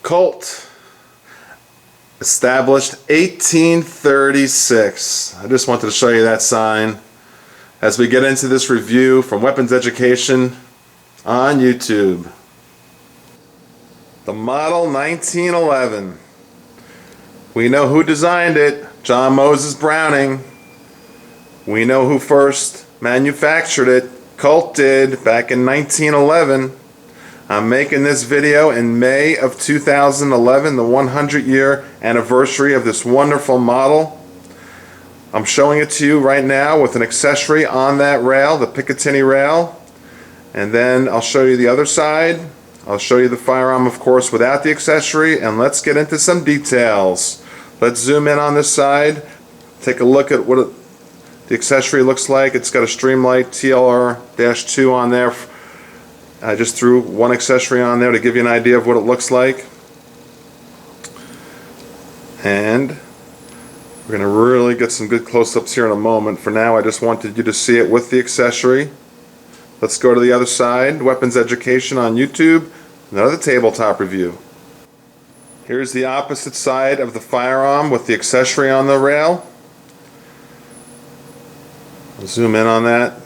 Colt, established 1836. I just wanted to show you that sign as we get into this review from Weapons Education on YouTube. The model 1911. We know who designed it, John Moses Browning. We know who first manufactured it, Colt did, back in 1911. I'm making this video in May of 2011, the 100-year anniversary of this wonderful model. I'm showing it to you right now with an accessory on that rail, the Picatinny rail. And then I'll show you the other side. I'll show you the firearm, of course, without the accessory, and let's get into some details. Let's zoom in on this side, take a look at what the accessory looks like. It's got a Streamlight TLR-2 on there. I just threw one accessory on there to give you an idea of what it looks like. And we're going to really get some good close-ups here in a moment. For now, I just wanted you to see it with the accessory. Let's go to the other side. Weapons Education on YouTube. Another tabletop review. Here's the opposite side of the firearm with the accessory on the rail. I'll zoom in on that.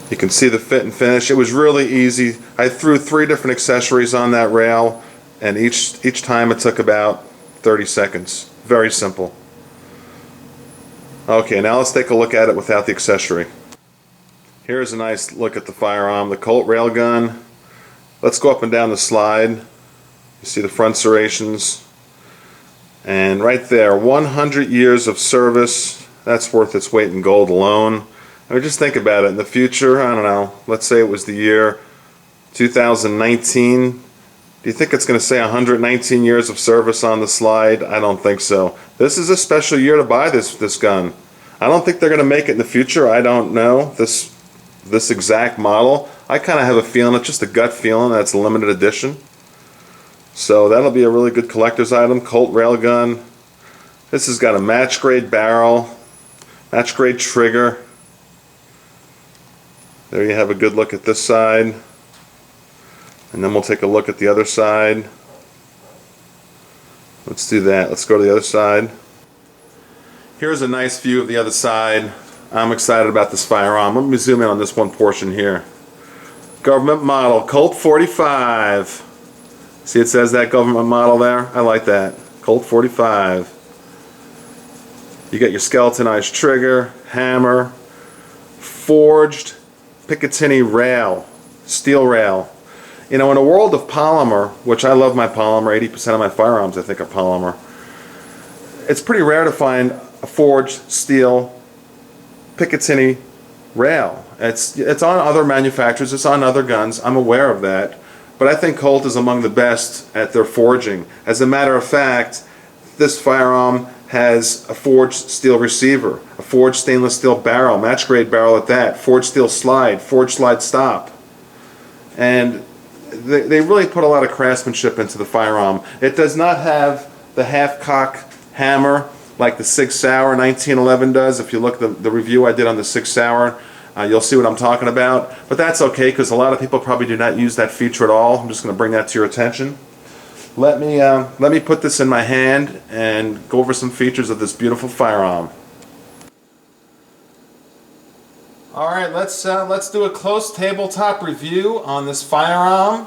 You can see the fit and finish. It was really easy. I threw 3 different accessories on that rail, and each time it took about 30 seconds. Very simple. Okay, now let's take a look at it without the accessory. Here's a nice look at the firearm, the Colt railgun. Let's go up and down the slide. You see the front serrations. And right there, 100 years of service. That's worth its weight in gold alone. I mean, just think about it. In the future, I don't know, let's say it was the year 2019. Do you think it's going to say 119 years of service on the slide? I don't think so. This is a special year to buy this gun. I don't think they're going to make it in the future. I don't know this exact model. I kind of have a feeling, it's just a gut feeling that it's a limited edition. So that'll be a really good collector's item. Colt railgun. This has got a match grade barrel, match grade trigger. There you have a good look at this side. And then we'll take a look at the other side. Let's do that. Let's go to the other side. Here's a nice view of the other side. I'm excited about this firearm. Let me zoom in on this one portion here. Government model, Colt 45. See, it says that government model there? I like that. Colt 45. You got your skeletonized trigger, hammer, forged Picatinny rail, steel rail. You know, in a world of polymer, which I love my polymer, 80% of my firearms I think are polymer, it's pretty rare to find a forged steel Picatinny rail. It's on other manufacturers, it's on other guns, I'm aware of that, but I think Colt is among the best at their forging. As a matter of fact, this firearm has a forged steel receiver, a forged stainless steel barrel, match grade barrel at that, forged steel slide, forged slide stop. And they really put a lot of craftsmanship into the firearm. It does not have the half-cock hammer like the Sig Sauer 1911 does. If you look at the review I did on the Sig Sauer, you'll see what I'm talking about. But that's okay, because a lot of people probably do not use that feature at all. I'm just going to bring that to your attention. Let me put this in my hand and go over some features of this beautiful firearm. All right, let's do a close tabletop review on this firearm.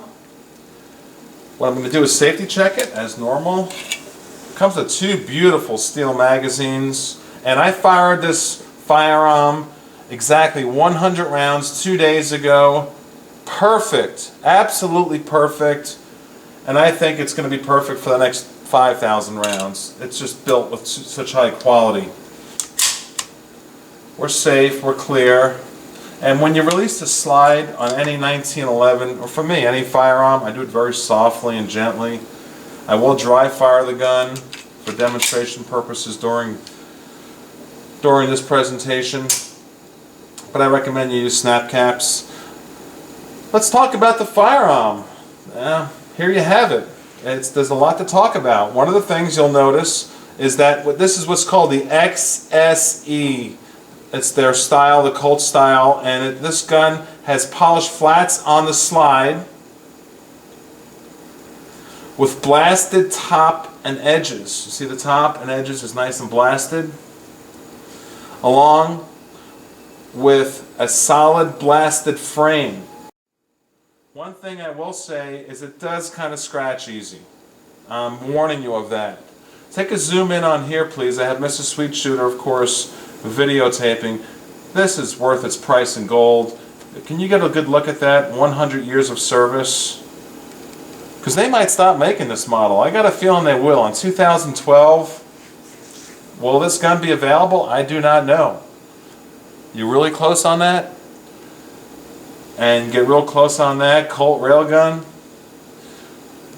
What I'm going to do is safety check it as normal. It comes with 2 beautiful steel magazines, and I fired this firearm exactly 100 rounds 2 days ago. Perfect, absolutely perfect. And I think it's going to be perfect for the next 5,000 rounds. It's just built with such high quality. We're safe, we're clear. And when you release the slide on any 1911, or for me, any firearm, I do it very softly and gently. I will dry fire the gun for demonstration purposes during this presentation. But I recommend you use snap caps. Let's talk about the firearm. Here you have it. There's a lot to talk about. One of the things you'll notice is that this is what's called the XSE. It's their style, the Colt style, and this gun has polished flats on the slide. with blasted top and edges. You see the top and edges is nice and blasted, along with a solid blasted frame. One thing I will say is it does kind of scratch easy. I'm warning you of that. Take a zoom in on here, please. I have Mrs. Sweet Shooter, of course, videotaping. This is worth its price in gold. Can you get a good look at that? 100 years of service. Because they might stop making this model. I got a feeling they will. In 2012, will this gun be available? I do not know. You really close on that? And get real close on that Colt railgun.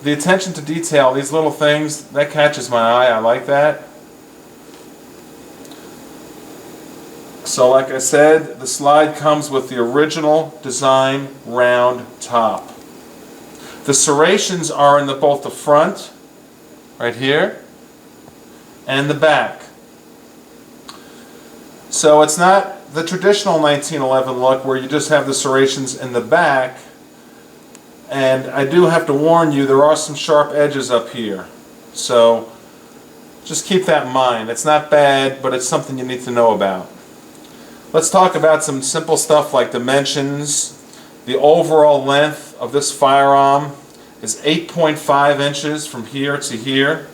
The attention to detail, these little things, that catches my eye. I like that. So like I said, the slide comes with the original design round top. The serrations are in both the front, right here, and the back. So it's not the traditional 1911 look where you just have the serrations in the back. And I do have to warn you, there are some sharp edges up here. So just keep that in mind. It's not bad, but it's something you need to know about. Let's talk about some simple stuff like dimensions. The overall length of this firearm is 8.5 inches from here to here.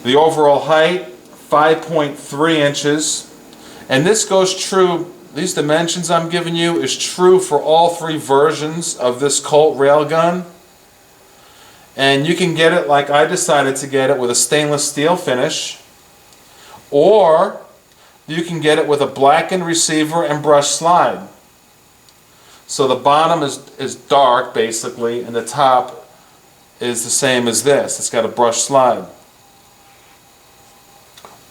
The overall height, 5.3 inches. And this goes true, these dimensions I'm giving you is true for all three versions of this Colt railgun. And you can get it like I decided to get it with a stainless steel finish, or you can get it with a blackened receiver and brush slide. So the bottom is dark basically, and the top is the same as this. It's got a brush slide.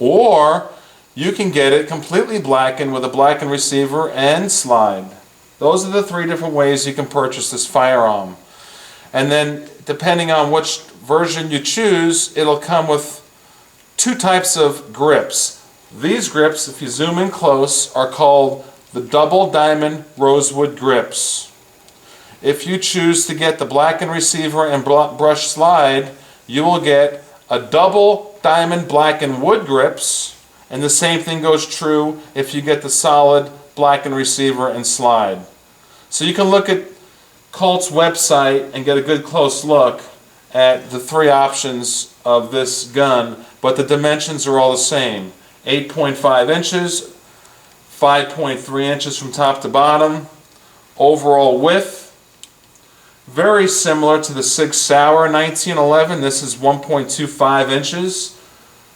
Or you can get it completely blackened with a blackened receiver and slide. Those are the three different ways you can purchase this firearm. And then depending on which version you choose, it'll come with two types of grips. These grips, if you zoom in close, are called the double diamond rosewood grips. If you choose to get the blackened receiver and brush slide, you will get a double diamond blackened wood grips, and the same thing goes true if you get the solid blackened receiver and slide. So you can look at Colt's website and get a good close look at the three options of this gun, but the dimensions are all the same. 8.5 inches, 5.3 inches from top to bottom. Overall width, very similar to the Sig Sauer 1911. This is 1.25 inches.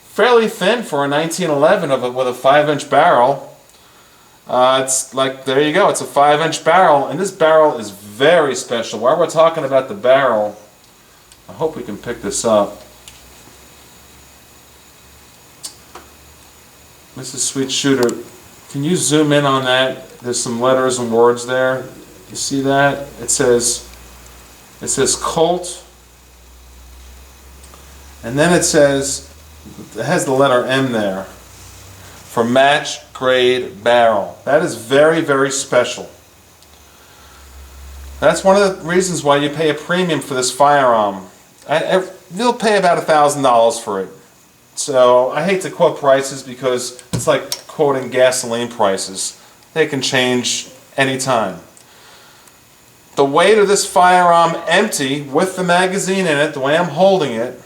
Fairly thin for a 1911 with a 5-inch barrel. It's like, there you go, it's a 5-inch barrel, and this barrel is very special. While we're talking about the barrel, I hope we can pick this up. Mrs. Sweet Shooter, can you zoom in on that? There's some letters and words there. You see that? It says Colt, and then it has the letter M there for match grade barrel. That is very, very special. That's one of the reasons why you pay a premium for this firearm. You'll pay about $1,000 for it. So I hate to quote prices because it's like quoting gasoline prices. They can change anytime. The weight of this firearm empty with the magazine in it, the way I'm holding it,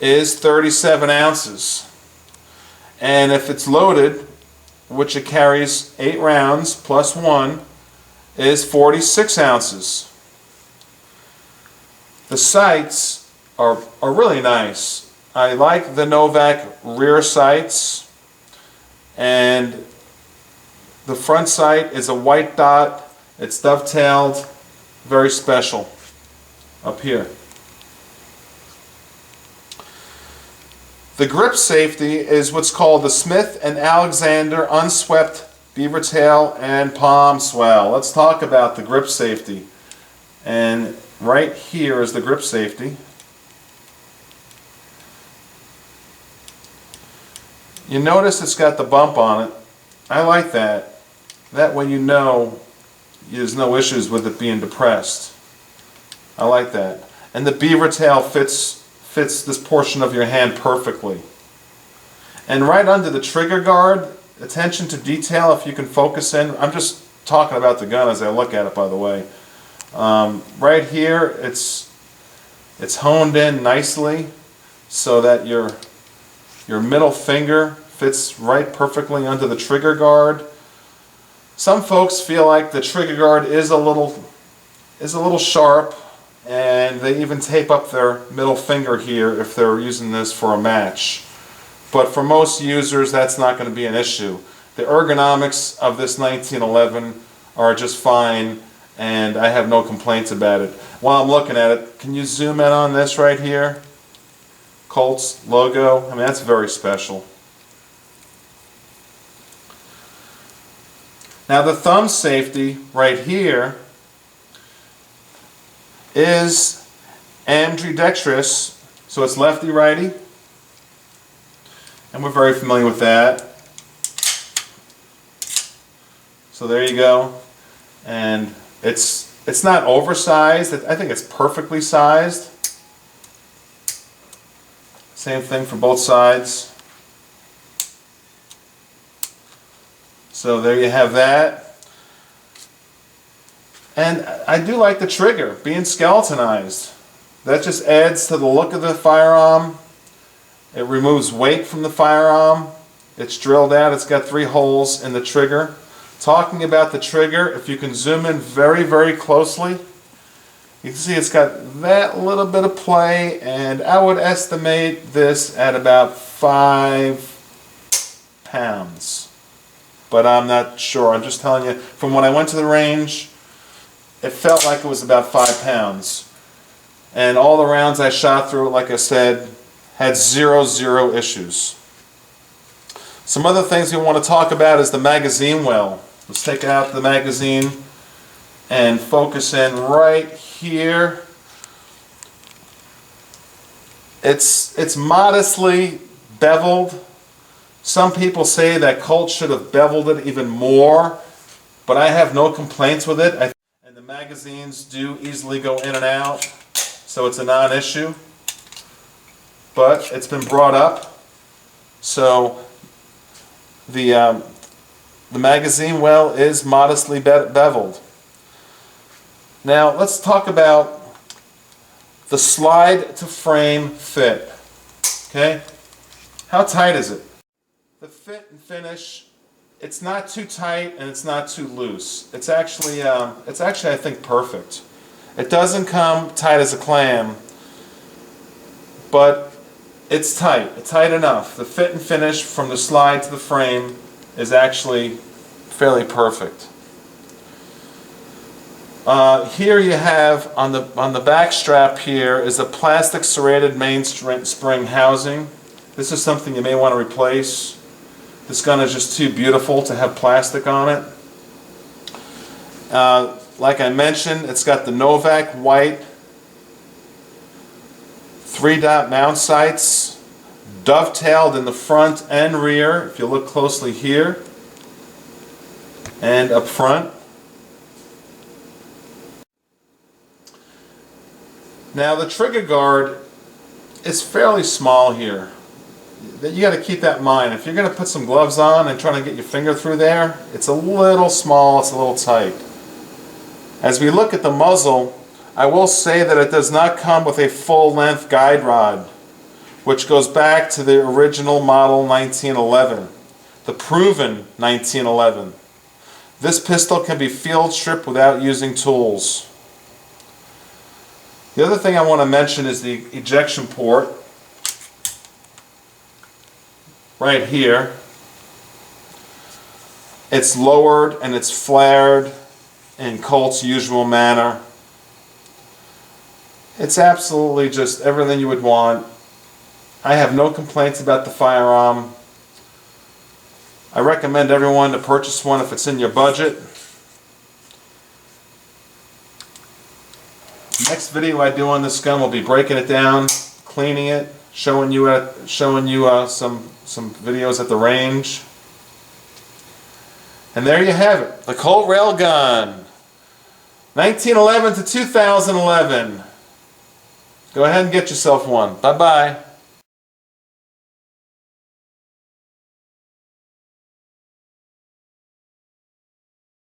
is 37 ounces. And if it's loaded, which it carries 8 rounds plus 1, is 46 ounces. The sights are really nice. I like the Novak rear sights, and the front sight is a white dot. It's dovetailed, very special up here. The grip safety is what's called the Smith & Alexander unswept beaver tail and palm swell. Let's talk about the grip safety. And right here is the grip safety. You notice it's got the bump on it. I like that. That way you know there's no issues with it being depressed. I like that. and the beaver tail fits this portion of your hand perfectly. And right under the trigger guard, attention to detail, if you can focus in. I'm just talking about the gun as I look at it, by the way. Right here, it's honed in nicely so that your middle finger fits right perfectly under the trigger guard. Some folks feel like the trigger guard is a little sharp, and they even tape up their middle finger here if they're using this for a match. But for most users, that's not going to be an issue. The ergonomics of this 1911 are just fine, and I have no complaints about it. While I'm looking at it, can you zoom in on this right here? Colt's logo. I mean, that's very special. Now the thumb safety right here is ambidextrous, so it's lefty-righty, and we're very familiar with that. So there you go, and it's not oversized. I think it's perfectly sized. Same thing for both sides. So there you have that. And I do like the trigger being skeletonized. That just adds to the look of the firearm. It removes weight from the firearm. It's drilled out. It's got 3 holes in the trigger. Talking about the trigger, if you can zoom in very, very closely, you can see it's got that little bit of play, and I would estimate this at about 5 pounds. But I'm not sure. I'm just telling you, from when I went to the range, it felt like it was about 5 pounds. And all the rounds I shot through it, like I said, had zero issues. Some other things we want to talk about is the magazine well. Let's take out the magazine and focus in right here. It's modestly beveled. Some people say that Colt should have beveled it even more, but I have no complaints with it. And the magazines do easily go in and out, so it's a non-issue. But it's been brought up, so the magazine well is modestly beveled. Now let's talk about the slide to frame fit. Okay, how tight is it? The fit and finish, it's not too tight and it's not too loose. It's actually I think perfect. It doesn't come tight as a clam, but it's tight enough. The fit and finish from the slide to the frame is actually fairly perfect. Here you have on the back strap here is a plastic serrated mainspring housing. This is something you may want to replace. This gun is just too beautiful to have plastic on it. Like I mentioned, it's got the Novak white 3-dot mount sights, dovetailed in the front and rear, if you look closely here, and up front. Now the trigger guard is fairly small here. You got to keep that in mind. If you're going to put some gloves on and trying to get your finger through there, it's a little small, it's a little tight. As we look at the muzzle, I will say that it does not come with a full-length guide rod, which goes back to the original model 1911, the proven 1911. This pistol can be field stripped without using tools. The other thing I want to mention is the ejection port. Right here. It's lowered and it's flared in Colt's usual manner. It's absolutely just everything you would want. I have no complaints about the firearm. I recommend everyone to purchase one if it's in your budget. Next video I do on this gun will be breaking it down, cleaning it, showing you some videos at the range. And there you have it, the Colt Railgun, 1911 to 2011. Go ahead and get yourself one. Bye-bye.